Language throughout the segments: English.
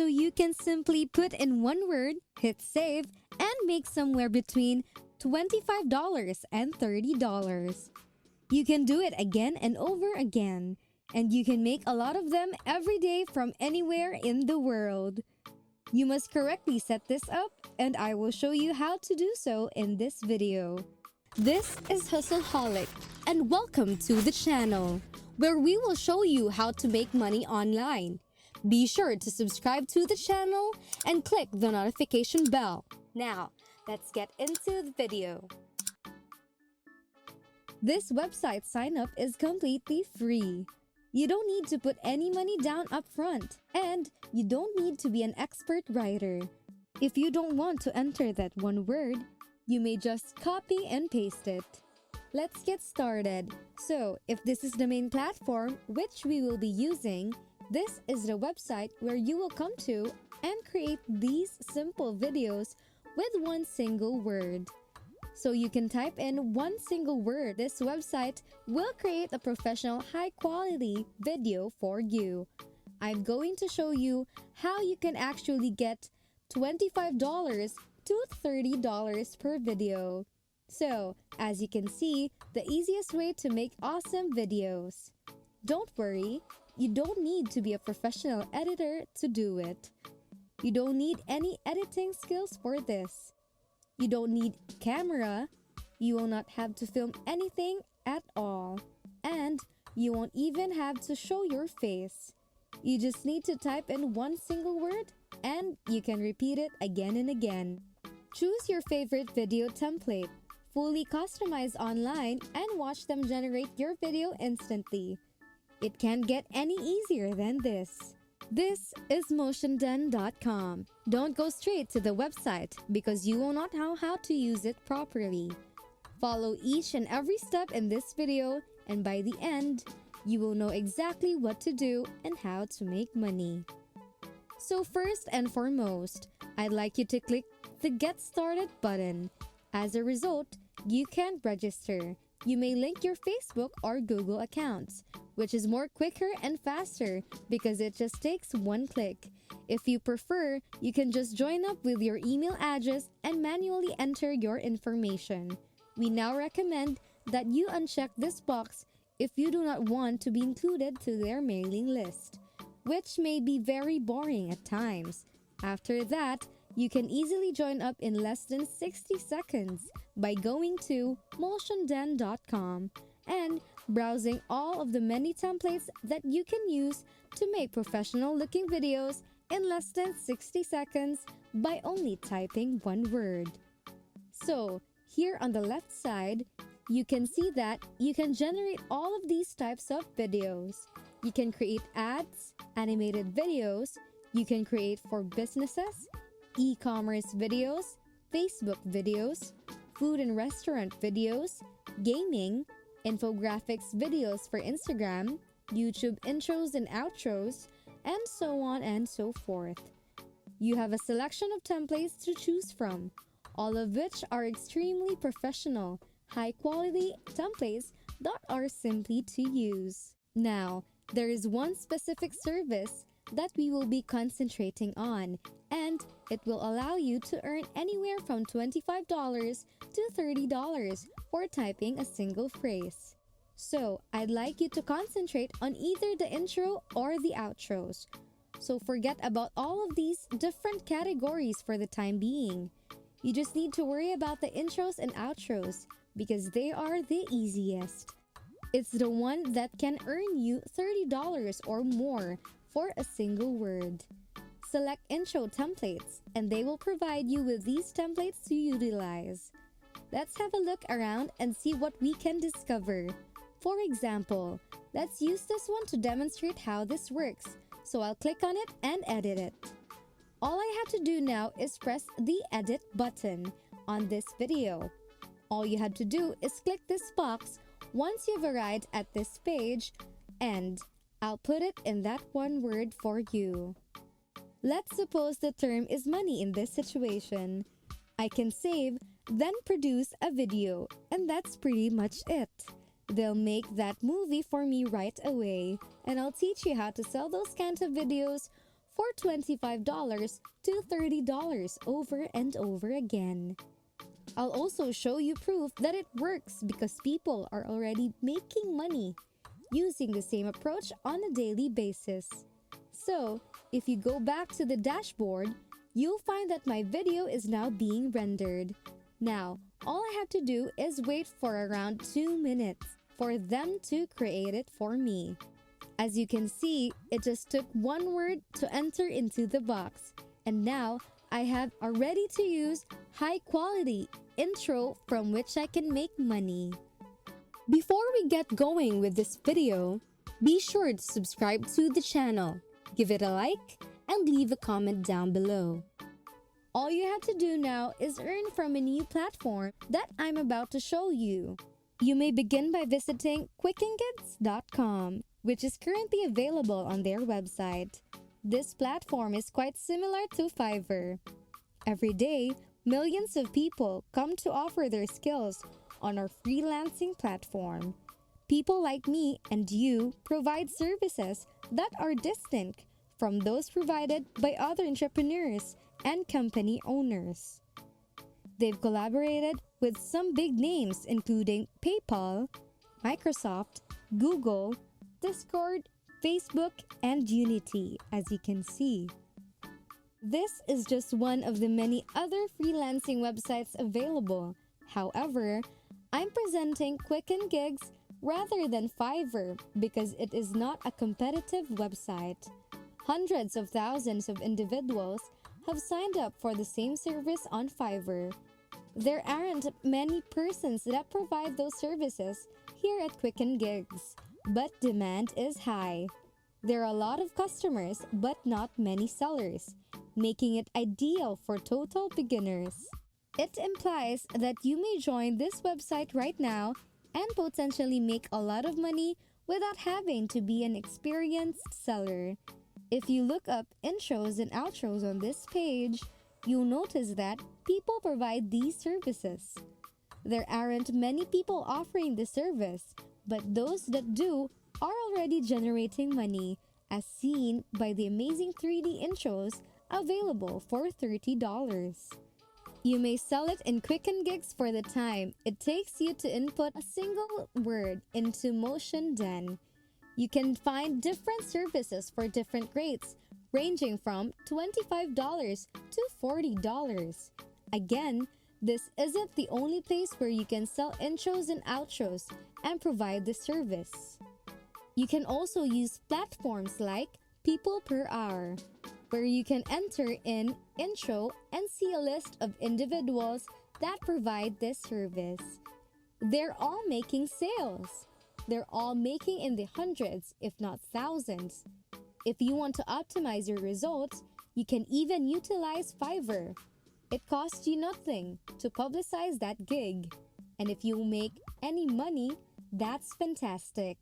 So you can simply put in one word, hit save, and make somewhere between $25 and $30. You can do it again and over again, and you can make a lot of them every day from anywhere in the world. You must correctly set this up, and I will show you how to do so in this video. This is Hustleaholic, and welcome to the channel, where we will show you how to make money online. Be sure to subscribe to the channel and click the notification bell. Now, let's get into the video. This website sign-up is completely free. You don't need to put any money down up front, and you don't need to be an expert writer. If you don't want to enter that one word, you may just copy and paste it. Let's get started. So, if this is the main platform which we will be using, this is the website where you will come to and create these simple videos with one single word. So you can type in one single word. This website will create a professional high-quality video for you. I'm going to show you how you can actually get $25 to $30 per video. So, as you can see, the easiest way to make awesome videos. Don't worry, you don't need to be a professional editor to do it. You don't need any editing skills for this. You don't need camera. You will not have to film anything at all. And you won't even have to show your face. You just need to type in one single word and you can repeat it again and again. Choose your favorite video template, fully customize online, and watch them generate your video instantly. It can't get any easier than this. This is MotionDen.com. Don't go straight to the website because you will not know how to use it properly. Follow each and every step in this video, and by the end, you will know exactly what to do and how to make money. So first and foremost, I'd like you to click the Get Started button. As a result, you can register. You may link your Facebook or Google accounts, which is more quicker and faster because it just takes one click. If you prefer, you can just join up with your email address and manually enter your information. We now recommend that you uncheck this box if you do not want to be included to their mailing list, which may be very boring at times. After that, you can easily join up in less than 60 seconds by going to MotionDen.com and browsing all of the many templates that you can use to make professional looking videos in less than 60 seconds by only typing one word. So, here on the left side, you can see that you can generate all of these types of videos. You can create ads, animated videos, you can create for businesses, e-commerce videos, Facebook videos, food and restaurant videos, gaming, infographics videos for Instagram, YouTube intros and outros, and so on and so forth. You have a selection of templates to choose from, all of which are extremely professional, high-quality templates that are simply to use. Now, there is one specific service that we will be concentrating on, and it will allow you to earn anywhere from $25 to $30 for typing a single phrase. So, I'd like you to concentrate on either the intro or the outros. So forget about all of these different categories for the time being. You just need to worry about the intros and outros because they are the easiest. It's the one that can earn you $30 or more for a single word. Select intro templates and they will provide you with these templates to utilize. Let's have a look around and see what we can discover. For example, let's use this one to demonstrate how this works. So I'll click on it and edit it. All I have to do now is press the edit button on this video. All you have to do is click this box once you've arrived at this page, and I'll put it in that one word for you. Let's suppose the term is money in this situation. I can save, then produce a video, and that's pretty much it. They'll make that movie for me right away, and I'll teach you how to sell those kinds of videos for $25 to $30 over and over again. I'll also show you proof that it works because people are already making money using the same approach on a daily basis. So, if you go back to the dashboard, you'll find that my video is now being rendered. Now, all I have to do is wait for around 2 minutes for them to create it for me. As you can see, it just took one word to enter into the box. And now, I have a ready-to-use, high-quality intro from which I can make money. Before we get going with this video, be sure to subscribe to the channel, give it a like, and leave a comment down below. All you have to do now is earn from a new platform that I'm about to show you. You may begin by visiting quickengigs.com, which is currently available on their website. This platform is quite similar to Fiverr. Every day, millions of people come to offer their skills on our freelancing platform. People like me and you provide services that are distinct from those provided by other entrepreneurs and company owners. They've collaborated with some big names including PayPal, Microsoft, Google, Discord, Facebook, and Unity, as you can see. This is just one of the many other freelancing websites available. However, I'm presenting Quicken Gigs rather than Fiverr because it is not a competitive website. Hundreds of thousands of individuals have signed up for the same service on Fiverr. There aren't many persons that provide those services here at Quicken Gigs, but demand is high. There are a lot of customers but not many sellers, making it ideal for total beginners. It implies that you may join this website right now and potentially make a lot of money without having to be an experienced seller. If you look up intros and outros on this page, you'll notice that people provide these services. There aren't many people offering this service, but those that do are already generating money, as seen by the amazing 3D intros available for $30. You may sell it in Quicken Gigs for the time it takes you to input a single word into Motion Den. You can find different services for different rates, ranging from $25 to $40. Again, this isn't the only place where you can sell intros and outros and provide the service. You can also use platforms like People Per Hour, where you can enter in intro and see a list of individuals that provide this service. They're all making sales. They're all making in the hundreds, if not thousands. If you want to optimize your results, you can even utilize Fiverr. It costs you nothing to publicize that gig. And if you make any money, that's fantastic.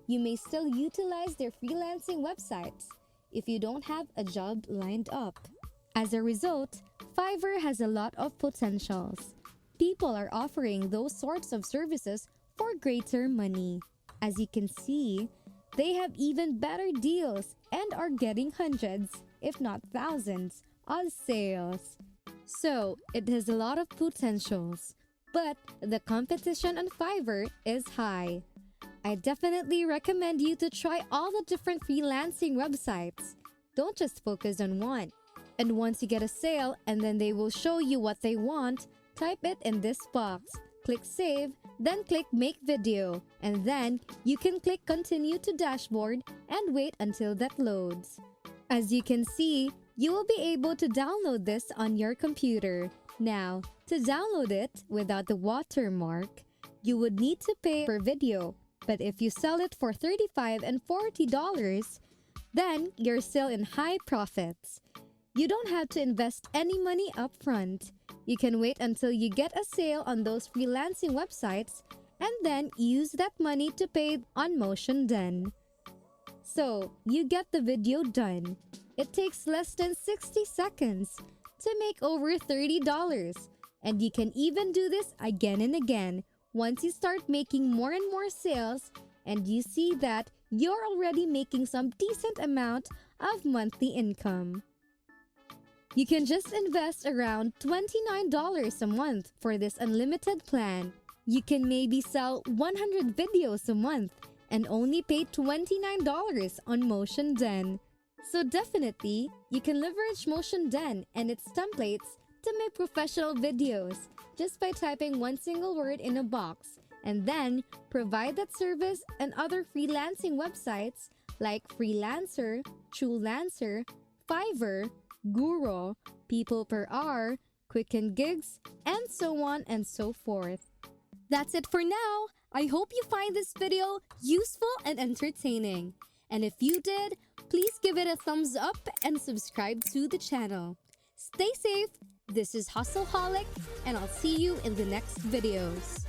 You may still utilize their freelancing websites if you don't have a job lined up. As a result, Fiverr has a lot of potentials. People are offering those sorts of services for greater money. As you can see, they have even better deals and are getting hundreds, if not thousands, on sales. So, it has a lot of potentials, but the competition on Fiverr is high. I definitely recommend you to try all the different freelancing websites. Don't just focus on one. And once you get a sale and then they will show you what they want, type it in this box. Click Save, then click Make Video, and then you can click Continue to Dashboard and wait until that loads. As you can see, you will be able to download this on your computer. Now, to download it without the watermark, you would need to pay per video. But if you sell it for $35 and $40, then you're still in high profits. You don't have to invest any money up front. You can wait until you get a sale on those freelancing websites and then use that money to pay on Motion Den. So, you get the video done. It takes less than 60 seconds to make over $30. And you can even do this again and again once you start making more and more sales and you see that you're already making some decent amount of monthly income. You can just invest around $29 a month for this unlimited plan. You can maybe sell 100 videos a month and only pay $29 on Motion Den. So definitely, you can leverage Motion Den and its templates to make professional videos just by typing one single word in a box and then provide that service and other freelancing websites like Freelancer, TrueLancer, Fiverr, Guru, People Per Hour, Quicken Gigs, and so on and so forth. That's it for now. I hope you find this video useful and entertaining. And if you did, please give it a thumbs up and subscribe to the channel. Stay safe. This is Hustleaholic, and I'll see you in the next videos.